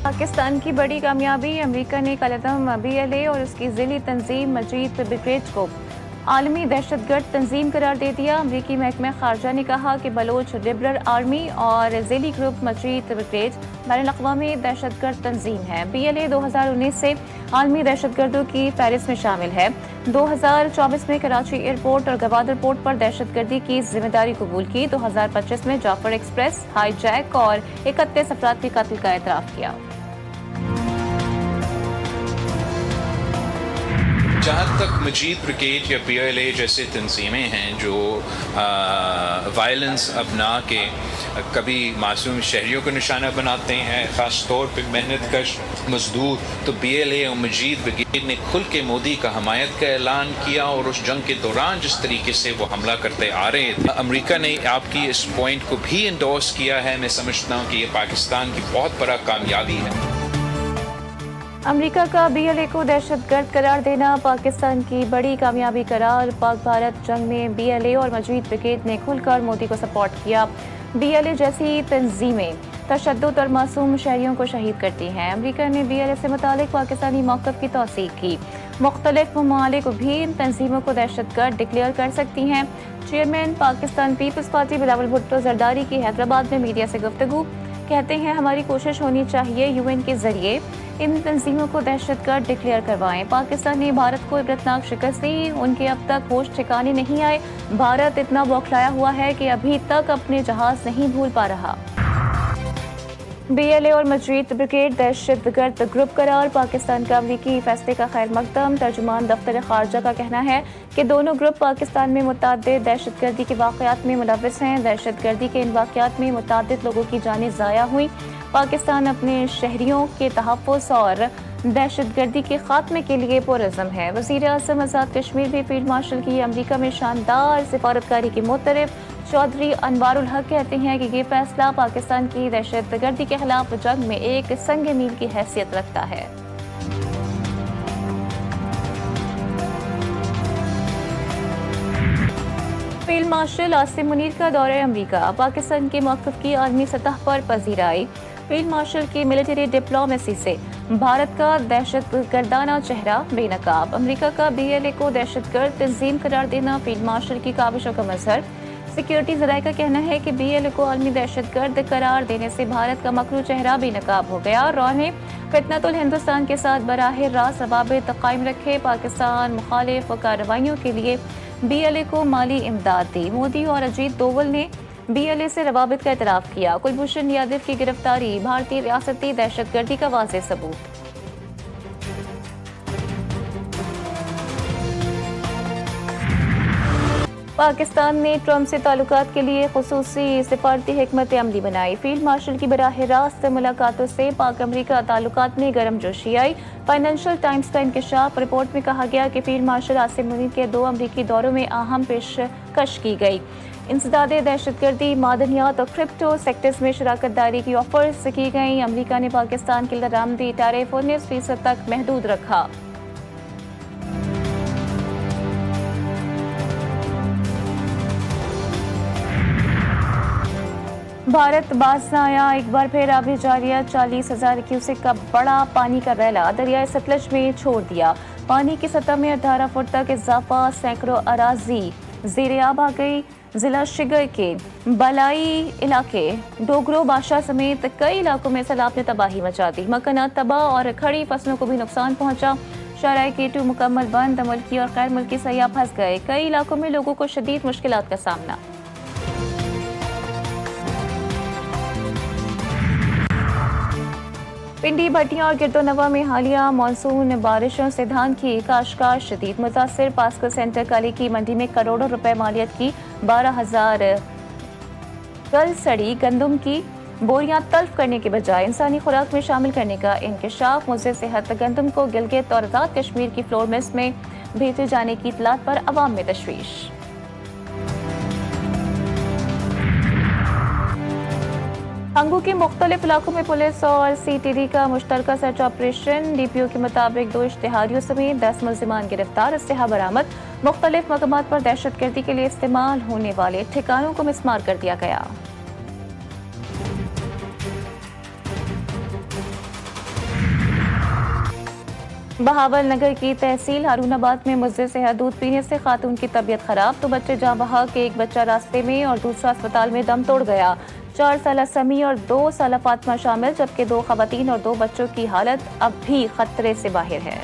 पाकिस्तान की बड़ी कामयाबी, अमेरिका ने कलअदम BLA और उसकी ज़िली तंजीम मजीद ब्रिगेड को आलमी दहशतगर्द तंजीम करार दे दिया। अमरीकी महकमा खारजा ने कहा कि बलोच लिबरल आर्मी और ज़िली ग्रुप मजीद ब्रिगेड बैनुल-अक़वामी दहशतगर्द तंजीम है। BLA 2019 से आलमी दहशतगर्दों की फहरिस्त में शामिल है। 2024 में कराची एयरपोर्ट और गवादर पोर्ट पर दहशतगर्दी की जिम्मेदारी कबूल की। 2025 में जाफर एक्सप्रेस हाईजैक और 31 अफराद के कत्ल का एतराफ़ किया। जहाँ तक मजीद ब्रिगेड या PLA जैसे तंजीमें हैं जो वायलेंस अपना के कभी मासूम शहरियों को निशाना बनाते हैं, ख़ास तौर पर मेहनत कश मजदूर, तो BLA और मजीद ब्रिगेड ने खुल के मोदी का हमायत का ऐलान किया। और उस जंग के दौरान जिस तरीके से वो हमला करते आ रहे थे, अमेरिका ने आपकी इस पॉइंट को भी इंडोर्स किया है। मैं समझता हूँ कि ये पाकिस्तान की बहुत बड़ा कामयाबी है। अमेरिका का BLA को दहशतगर्द करार देना पाकिस्तान की बड़ी कामयाबी करार। पाक भारत जंग में BLA और मजीद ब्रिगेड ने खुलकर मोदी को सपोर्ट किया। BLA जैसी तंजीमें तशद्दुद और मासूम शहरियों को शहीद करती हैं। अमेरिका ने BLA से मुतालिक पाकिस्तानी मौक़िफ़ की तौसीक़ की। मुख्तलिफ ममालिक भी इन तंजीमों को दहशतगर्द डिक्लेयर कर सकती हैं। चेयरमैन पाकिस्तान पीपल्स पार्टी बिलावल भुट्टो जरदारी की हैदराबाद में मीडिया से गुफ्तगू, कहते हैं हमारी कोशिश होनी चाहिए UN के जरिए इन तंजीमों को दहशतगर्द डिक्लेयर करवाएं। पाकिस्तान ने भारत को इबरतनाक शिकस्त दी, उनके अब तक होश ठिकाने नहीं आए। भारत इतना बौखलाया हुआ है कि अभी तक अपने जहाज नहीं भूल पा रहा। BLA और मजीद ब्रिगेड दहशतगर्द ग्रुप करार, पाकिस्तान का अमरीकी फैसले का खैर मकदम। तर्जुमान दफ्तर खारजा का कहना है कि दोनों ग्रुप पाकिस्तान में मुतअद्दिद दहशतगर्दी के वाक़यात में मुलव्विस हैं। दहशतगर्दी के इन वाक़यात में मुतअद्दिद लोगों की जानें ज़ाया हुई। पाकिस्तान अपने शहरियों के तहफ़्फ़ुज़ और दहशतगर्दी के खात्मे के लिए पुरअज़्म है। वज़ीर आज़म आज़ाद कश्मीर भी फील्ड मार्शल की अमरीका में शानदार सिफारतकारी की मोतरफ। चौधरी अनवारुल हक कहते हैं कि ये फैसला पाकिस्तान की दहशतगर्दी के खिलाफ जंग में एक संग मील की हैसियत रखता है। फील्ड मार्शल आसिम मुनीर का दौरा अमरीका, पाकिस्तान के मौक़िफ़ की आलमी सतह पर पजीराई। फील्ड मार्शल की मिलिट्री डिप्लोमेसी से भारत का दहशतगर्दाना चेहरा बेनकाब। अमरीका का BLA को दहशतगर्द तंजीम करार देना फील्ड मार्शल की काविशों का मजहर। सिक्योरिटी ज़राए का कहना है कि BLA को आलमी दहशतगर्द करार देने से भारत का मकरू चेहरा बेनकाब हो गया। रॉ ने फितनतुल हिंदुस्तान के साथ बराह रास्त रवाबित कायम रखे। पाकिस्तान मुखालिफ कार्रवाइयों के लिए BLA को माली इमदाद दी। मोदी और अजीत दोवल ने BLA से रवाबित का एतराफ़ किया। कुलभूषण यादव की गिरफ्तारी भारतीय रियासती दहशतगर्दी का वाज़ेह सबूत। पाकिस्तान ने ट्रंप से ताल्लुकात के लिए खुसूसी सिफारती हिकमत अमली बनाई। फील्ड मार्शल की बराह रास्त मुलाकातों से पाक अमरीका ताल्लुकात में गर्म जोशी आई। फाइनेंशियल टाइम्स का इंकशाफ, रिपोर्ट में कहा गया कि फील्ड मार्शल आसिम मुनीर के 2 अमरीकी दौरों में अहम पेशकश की गई। इंसदादे दहशतगर्दी, मादनियात और क्रिप्टो सेक्टर्स में शराकत दारी की ऑफर्स की गई। अमरीका ने पाकिस्तान की दरामदी टैरिफ 19% तक महदूद रखा। भारत बाज न आया, एक बार फिर आबी जारिया 40,000 क्यूसेक का बड़ा पानी का रैला दरियाए सतलज में छोड़ दिया। पानी की सतह में 18 फुट तक इजाफा, सैकड़ों अराजी ज़ेर-ए-आब आ गई। जिला शिगर के बलाई इलाके डोगरो बादशाह समेत कई इलाकों में सैलाब ने तबाही मचा दी। मकानात तबाह और खड़ी फसलों को भी नुकसान पहुंचा। शाहराह K2 मुकम्मल बंद, मुल्की और गैर मुल्की सयाह फंस गए। कई इलाकों में लोगों को शदीद मुश्किलात का सामना। पिंडी, भटिया और गिरदोनवा में हालिया मानसून बारिशों से धान की काश्तकार शदीद मुतासिर। पास्को सेंटर काली की मंडी में करोड़ों रुपए मालियत की 12,000 कल सड़ी गंदम की बोरियां तल्फ करने के बजाय इंसानी खुराक में शामिल करने का इंकशाफ। मुझे सेहत गंदम को गिलगित और आज़ाद कश्मीर की फ्लोर मिल्स में भेजे जाने की इतलात पर अवाम में तशवीश। हंगू के मुख्तलिफ इलाकों में पुलिस और CTD का मुश्तरका सर्च ऑपरेशन। DPO के मुताबिक 2 इश्तिहारियों समेत 10 मुल्जिमान गिरफ्तार, इस्तेहा बरामद। मुख्तलिफ मकामात पर दहशतगर्दी के लिए इस्तेमाल होने वाले ठिकानों को मिस्मार कर दिया गया। बहावल नगर की तहसील हारूनाबाद में मुज़र से दूध पीने से खातून की तबीयत खराब, तो बच्चे जाँ बहक, एक बच्चा रास्ते में और दूसरा अस्पताल में दम तोड़ गया। 4 साला समी और 2 साला फातिमा शामिल, जबकि 2 खवातीन और 2 बच्चों की हालत अब भी खतरे से बाहर है।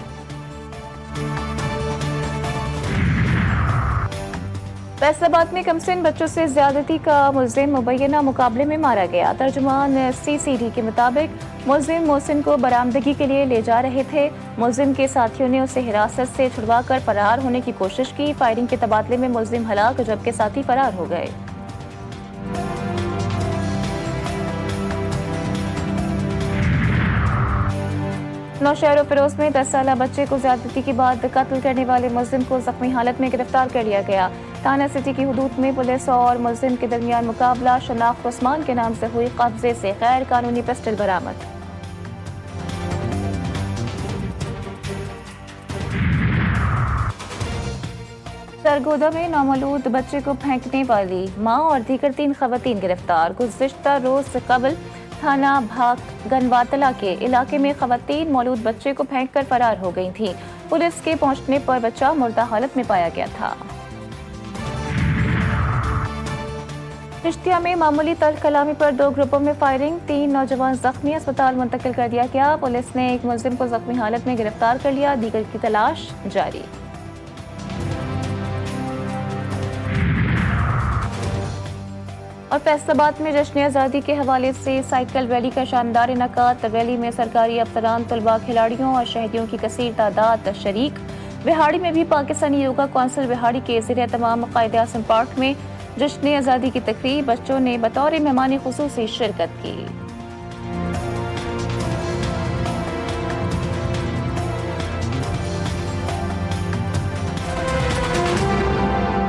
फैसलाबाद में कमसिन बच्चों से ज्यादती का मुल्जिम मुबैना मुकाबले में मारा गया। तर्जुमान CCD के मुताबिक मुल्जिम मोहसिन को बरामदगी के लिए ले जा रहे थे। मुल्जिम के साथियों ने उसे हिरासत से छुड़वाकर फरार होने की कोशिश की। फायरिंग के तबादले में मुल्जिम हलाक, जबकि साथी फरार हो गए। नौशहर फिरोज में 10 साला बच्चे को ज्यादती के बाद कत्ल करने वाले मुल्जिम को जख्मी हालत में गिरफ्तार कर लिया गया। थाना सिटी की हुदूद में पुलिस और मुल्जिम के दरमियान मुकाबला, शनाख्त उस्मान के नाम से हुई, कब्जे से गैर कानूनी पिस्टल बरामद। सरगोदा में नामौलूद बच्चे को फेंकने वाली मां और दीगर 3 खवातीन गिरफ्तार। गुज़िश्ता रोज कबल थाना भाग गनवातला के इलाके में खवातीन मौलूद बच्चे को फेंककर फरार हो गई थीं। पुलिस के पहुंचने पर बच्चा मुर्दा हालत में पाया गया था। चिश्तिया में मामूली तल्ख कलामी पर 2 ग्रुपों में फायरिंग, 3 नौजवान जख्मी, अस्पताल मुंतकिल कर दिया गया। पुलिस ने एक मुल्जिम को जख्मी हालत में गिरफ्तार कर लिया, दीगर की तलाश जारी। और फैसलाबाद में जश्न आज़ादी के हवाले से साइकिल रैली का शानदार इनेकात। रैली में सरकारी अफसरान, तलबा, खिलाड़ियों और शहरियों की कसीर तादाद शरीक। बिहाड़ी में भी पाकिस्तानी योगा कौंसिल बिहाड़ी के ज़रिए तमाम कायदे-ए-आज़म पार्क में जश्न आज़ादी की तकरीब, बच्चों ने बतौर मेहमान खुसूसी शिरकत की।